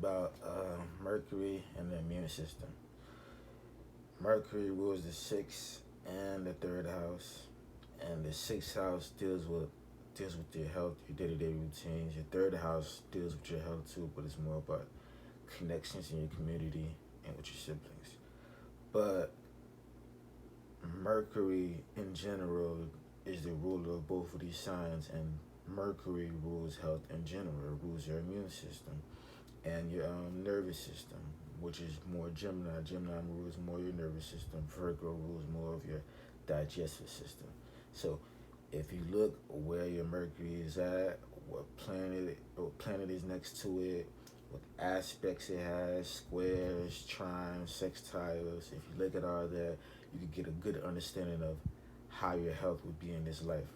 about Mercury and the immune system. Mercury rules the sixth and the third house, and the sixth house deals with your health, your day-to-day routines. Your third house deals with your health too, but it's more about connections in your community and with your siblings. But Mercury in general is the ruler of both of these signs, and Mercury rules health in general. It rules your immune system and your nervous system, which is more Gemini. Gemini rules more your nervous system. Virgo rules more of your digestive system. So if you look where your Mercury is at, what planet is next to it, what aspects it has, squares, trines, sextiles. If you look at all that, you can get a good understanding of how your health would be in this life.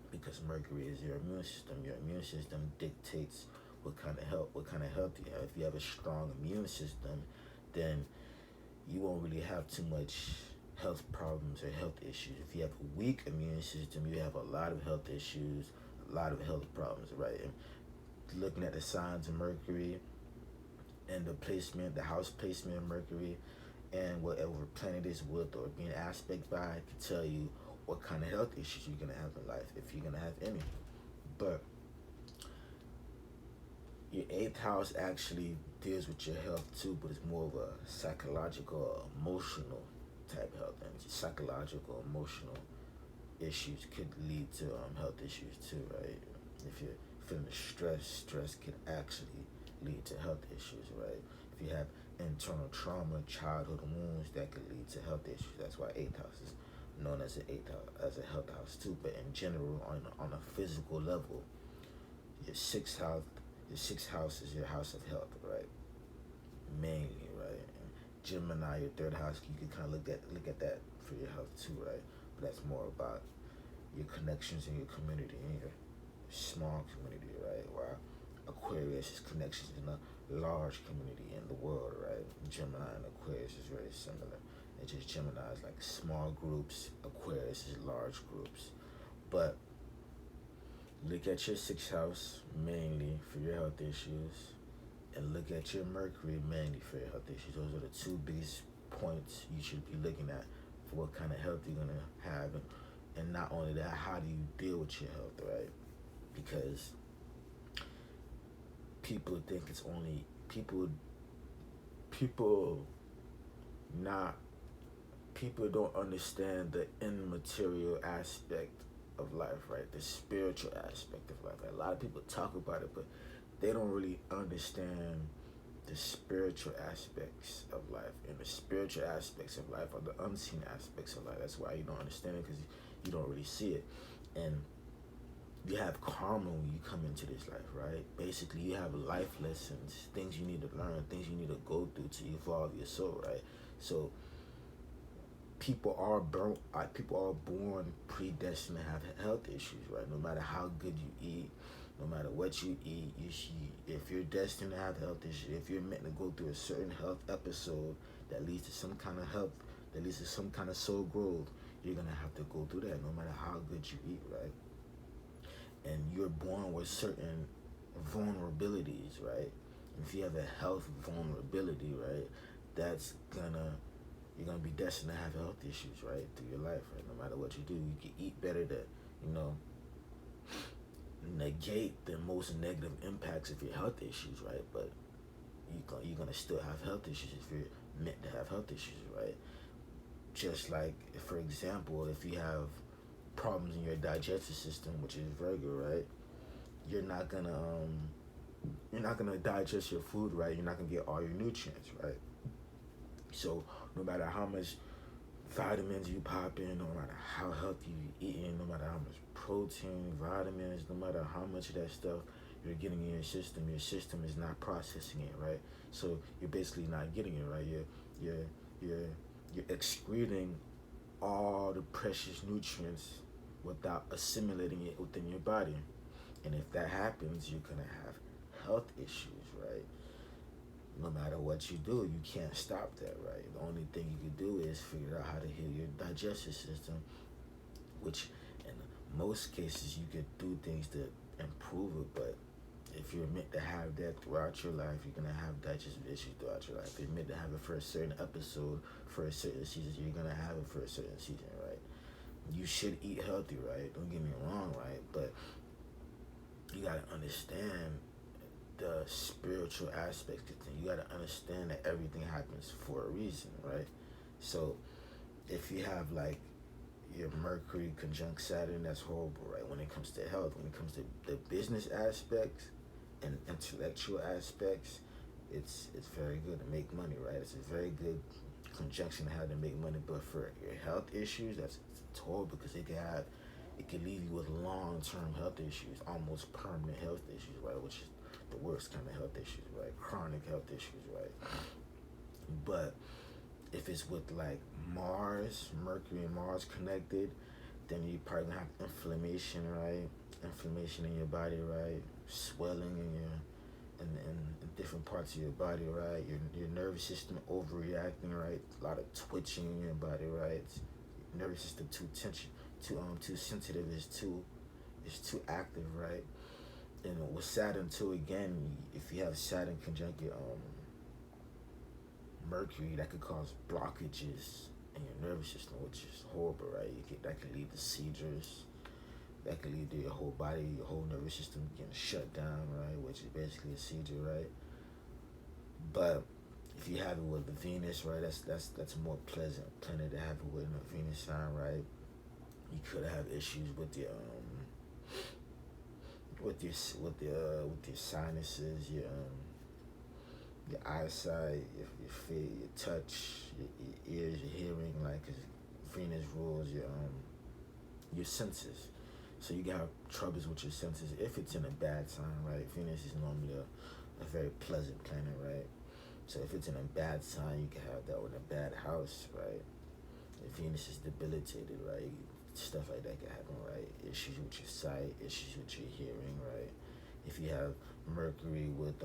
Because Mercury is your immune system. Your immune system dictates what kind of health you have. If you have a strong immune system, then you won't really have too much health problems or health issues. If you have a weak immune system, you have a lot of health issues, a lot of health problems, right? And looking at the signs of Mercury and the house placement of Mercury, and whatever planet is with or being aspect by, can tell you what kind of health issues you're gonna have in life, if you're gonna have any. But your eighth house actually deals with your health too, but it's more of a psychological, emotional type health, and psychological, emotional issues could lead to health issues too, right? If you're feeling stress could actually lead to health issues, right? If you have internal trauma, childhood wounds, that could lead to health issues. That's why eighth house is known as as a health house too. But in general, on a physical level, your sixth house your sixth house is your house of health, right? Mainly, right? And Gemini, your third house, you can kind of look at that for your health too, right? But that's more about your connections in your community, in your small community, right? While Aquarius is connections in a large community in the world, right? Gemini and Aquarius is very similar. It's just Gemini is like small groups, Aquarius is large groups. But look at your sixth house mainly for your health issues, and look at your Mercury mainly for your health issues. Those are the two biggest points you should be looking at for what kind of health you're gonna have, and not only that, how do you deal with your health, right? Because people think it's only people not people don't understand the immaterial aspect of life, right? The spiritual aspect of life. Like, a lot of people talk about it, but they don't really understand the spiritual aspects of life. And the spiritual aspects of life are the unseen aspects of life. That's why you don't understand it, because you don't really see it. And you have karma when you come into this life, right? Basically, you have life lessons, things you need to learn, things you need to go through to evolve your soul, right? So people are born predestined to have health issues, right? No matter how good you eat, no matter what you eat, if you're destined to have health issues, if you're meant to go through a certain health episode that leads to some kind of health, that leads to some kind of soul growth, you're gonna have to go through that, no matter how good you eat, right? And you're born with certain vulnerabilities, right? If you have a health vulnerability, right, that's gonna you're gonna be destined to have health issues, right, through your life, right? No matter what you do, you can eat better to, you know, negate the most negative impacts of your health issues, right? But you're gonna still have health issues if you're meant to have health issues, right? Just like, for example, if you have problems in your digestive system, which is Virgo, right? You're not gonna digest your food right. You're not gonna get all your nutrients, right? So no matter how much vitamins you pop in, no matter how healthy you eating, no matter how much protein, vitamins, no matter how much of that stuff you're getting in your system is not processing it, right? So you're basically not getting it, right? You're you're you're excreting all the precious nutrients without assimilating it within your body. And if that happens, you're gonna have health issues, right? No matter what you do, you can't stop that, right? The only thing you can do is figure out how to heal your digestive system, which in most cases you could do things to improve it, but if you're meant to have that throughout your life, you're gonna have digestive issues throughout your life. If you're meant to have it for a certain episode, for a certain season, you're gonna have it for a certain season, right? You should eat healthy, right? Don't get me wrong, right? But you gotta understand the spiritual aspects of things. You gotta understand that everything happens for a reason, right? So if you have like your Mercury conjunct Saturn, that's horrible, right? When it comes to health, when it comes to the business aspects and intellectual aspects, it's very good to make money, right? It's a very good conjunction to have to make money. But for your health issues, that's it's horrible because it can leave you with long term health issues, almost permanent health issues, right? Which is the worst kind of health issues, right? Chronic health issues, right? But if it's with like Mars, Mercury and Mars connected, then you probably gonna have inflammation, right? Inflammation in your body, right? Swelling in your in different parts of your body, right? Your nervous system overreacting, right? A lot of twitching in your body, right? Your nervous system too sensitive, is too active, right? And with Saturn too, again, if you have Saturn conjunct your Mercury, that could cause blockages in your nervous system, which is horrible, right? That could lead to seizures. That could lead to your whole body, your whole nervous system getting shut down, right? Which is basically a seizure, right? But if you have it with the Venus, right, that's a more pleasant planet to have it with in a Venus sign, right? You could have issues with your sinuses, your eyesight, your feet, your touch, your ears, your hearing, like 'cause Venus rules your senses. So you got troubles with your senses if it's in a bad sign, right? Venus is normally a very pleasant planet, right? So if it's in a bad sign, you can have that with a bad house, right? If Venus is debilitated, right? Stuff like that can happen, right? Issues with your sight, issues with your hearing, right? If you have Mercury with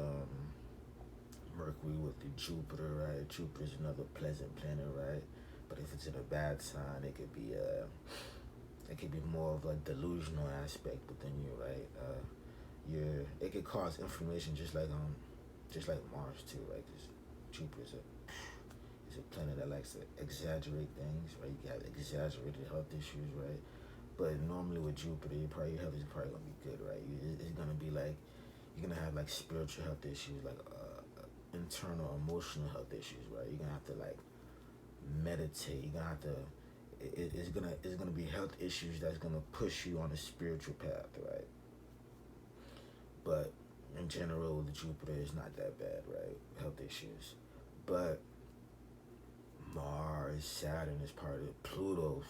Mercury with the Jupiter, right? Jupiter is another pleasant planet, right? But if it's in a bad sign, it could be more of a delusional aspect within you, right? It could cause inflammation just like Mars too, right? Because Jupiter is a planet that likes to exaggerate things, right? You can have exaggerated health issues, right? But normally with Jupiter, your health is probably gonna be good, right? It's gonna be like you're gonna have like spiritual health issues, like internal emotional health issues, right? You're gonna have to like meditate. You're gonna have to. It's gonna be health issues that's gonna push you on a spiritual path, right? But in general, the Jupiter is not that bad, right? Health issues, but Mars, Saturn is part of it. Pluto's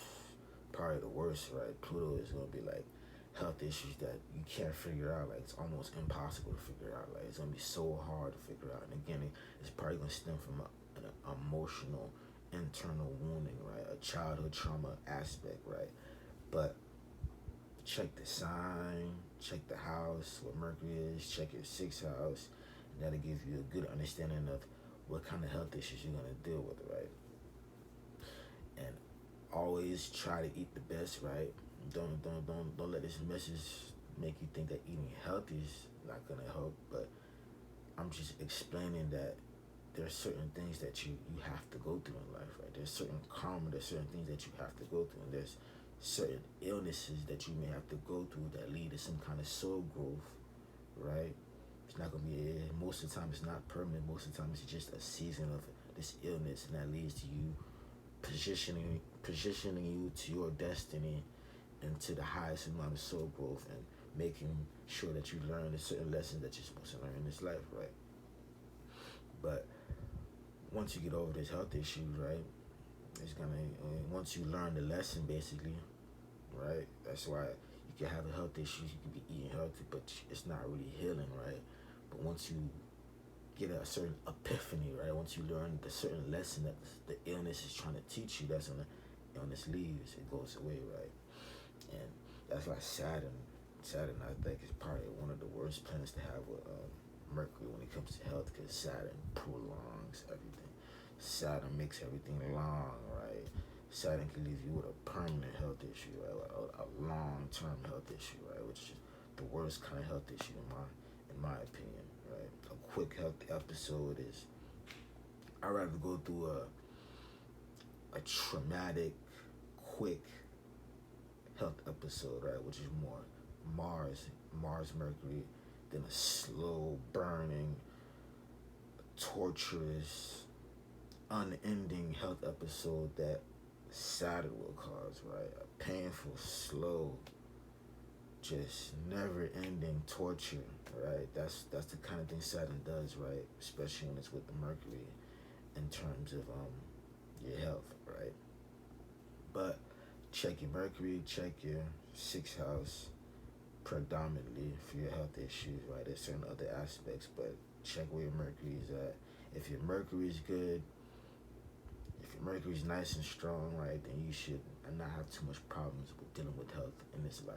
probably the worst, right? Pluto is gonna be like health issues that you can't figure out. Like it's almost impossible to figure out. Like it's gonna be so hard to figure out. And again, it's probably gonna stem from an emotional, internal wounding, right? A childhood trauma aspect, right? But check the sign, check the house, what Mercury is, check your sixth house, and that'll give you a good understanding of what kind of health issues you're gonna deal with, right? And always try to eat the best, right? Don't let this message make you think that eating healthy is not gonna help. But I'm just explaining that there's certain things that you have to go through in life, right? There's certain karma, there's certain things that you have to go through, and there's certain illnesses that you may have to go through that lead to some kind of soul growth, right? It's not gonna be most of the time it's not permanent. Most of the time it's just a season of this illness, and that leads to you positioning you to your destiny and to the highest amount of soul growth, and making sure that you learn the certain lessons that you're supposed to learn in this life, right? But once you get over this health issue, right, it's gonna once you learn the lesson, basically, right? That's why you can have a health issue, you can be eating healthy, but it's not really healing, right? But once you get a certain epiphany, right? Once you learn the certain lesson that the illness is trying to teach you, that's when the illness leaves, it goes away, right? And that's why Saturn, I think, is probably one of the worst planets to have with Mercury when it comes to health, because Saturn prolongs everything. Saturn makes everything long, right? Saturn can leave you with a permanent health issue, right? A long-term health issue, right? Which is the worst kind of health issue in my opinion, right? A quick health episode is, I'd rather go through a traumatic, quick health episode, right, which is more Mars Mercury, than a slow burning, torturous, unending health episode that Saturn will cause, right? A painful, slow, just never ending torture, right? That's the kind of thing Saturn does, right? Especially when it's with the Mercury in terms of your health, right? But check your Mercury, check your sixth house predominantly for your health issues, right? There's certain other aspects, but check where your Mercury is at. If your Mercury is good, if your Mercury is nice and strong, right, then you should not have too much problems with dealing with health in this life.